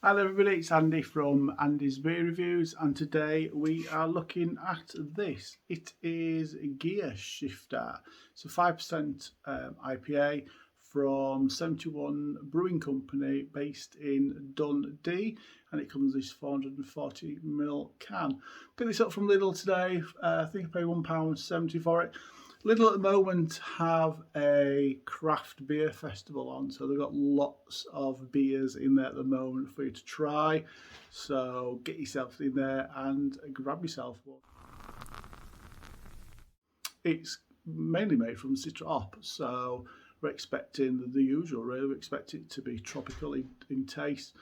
Hello everybody, it's Andy from Andy's Beer Reviews, and today we are looking at this. It is Gear Shifter. It's a 5% IPA from 71 Brewing Company based in Dundee, and it comes in this 440ml can. Picked this up from Lidl today. I think I paid £1.70 for it. Lidl at the moment have a craft beer festival on, so they've got lots of beers in there at the moment for you to try. So get yourself in there and grab yourself one. It's mainly made from citra hop, so we're expecting the usual, really. We expect it to be tropical in taste.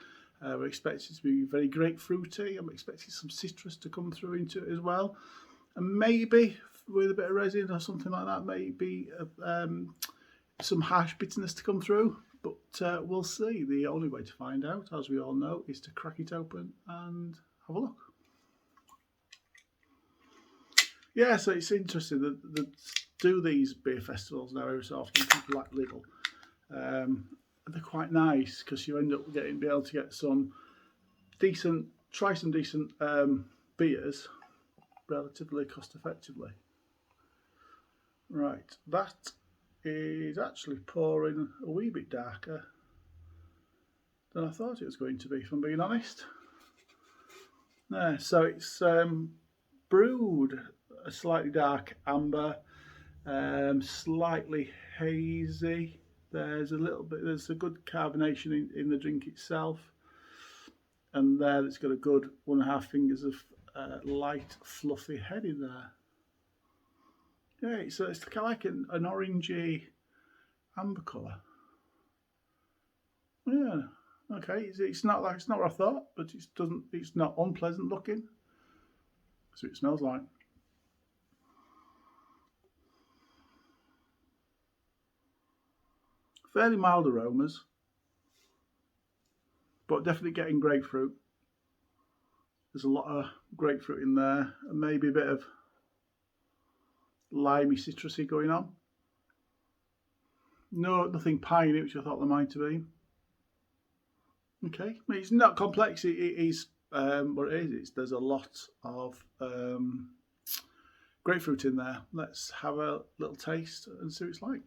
We expect it to be very grapefruity. I'm expecting some citrus to come through into it as well. And maybe with a bit of resin or something like that, maybe some harsh bitterness to come through. But we'll see. The only way to find out, as we all know, is to crack it open and have a look. Yeah, so it's interesting that they do these beer festivals now every so often, people like Lidl. They're quite nice because you end up be able to get some decent beers relatively cost effectively. Right, that is actually pouring a wee bit darker than I thought it was going to be, if I'm being honest. So it's brewed a slightly dark amber, slightly hazy. There's a good carbonation in the drink itself, and there it's got a good 1.5 fingers of light fluffy head in there. Yeah, it's kind of like an orangey amber colour. Yeah, okay. It's not what I thought, but it's not unpleasant looking. That's what it smells like. Fairly mild aromas, but definitely getting grapefruit. There's a lot of grapefruit in there, and maybe a bit of limey citrusy going on. No, nothing pie in it, which I thought there might have been. Okay, it's not complex. It is what it is. There's a lot of grapefruit in there. Let's have a little taste and see what it's like.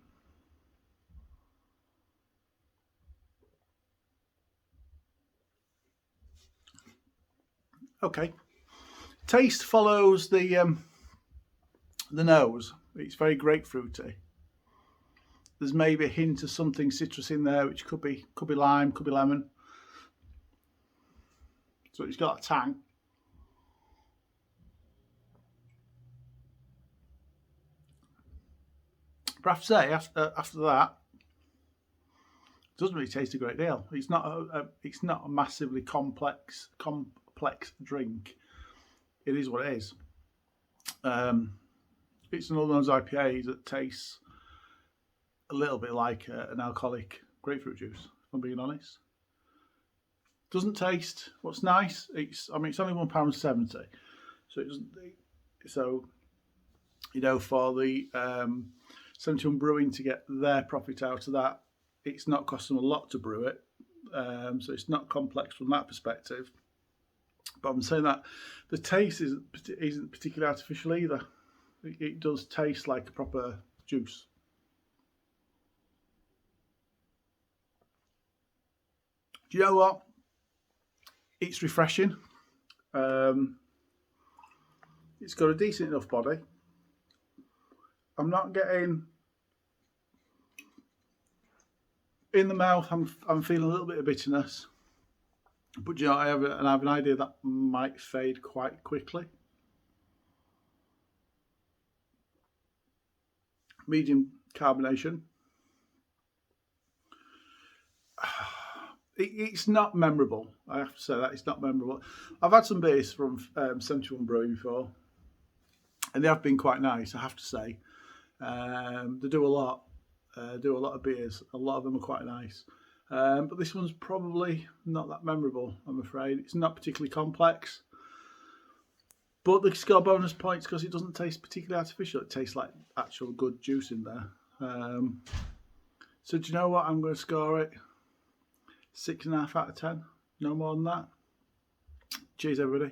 Okay, taste follows the nose. It's very grapefruity. There's maybe a hint of something citrus in there, which could be lime, could be lemon. So it's got a tang. But I have to say, after that, it doesn't really taste a great deal. It's not a massively complex drink. It is what it is. It's another one of those IPAs that tastes a little bit like an alcoholic grapefruit juice, if I'm being honest. Doesn't taste. What's nice? It's only £1.70, so it doesn't. So for the 71 Brewing to get their profit out of that, it's not cost them a lot to brew it. So it's not complex from that perspective. But I'm saying that the taste isn't particularly artificial either. It does taste like a proper juice. Do you know what? It's refreshing. It's got a decent enough body. I'm not getting in the mouth. I'm feeling a little bit of bitterness, but I have an idea that might fade quite quickly. Medium carbonation. It's not memorable. I have to say that it's not memorable. I've had some beers from 71 Brewing before, and they have been quite nice, I have to say. They do a lot of beers. A lot of them are quite nice. But this one's probably not that memorable, I'm afraid. It's not particularly complex. But they score bonus points because it doesn't taste particularly artificial. It tastes like actual good juice in there. So do you know what? I'm going to score it 6.5 out of 10. No more than that. Cheers, everybody.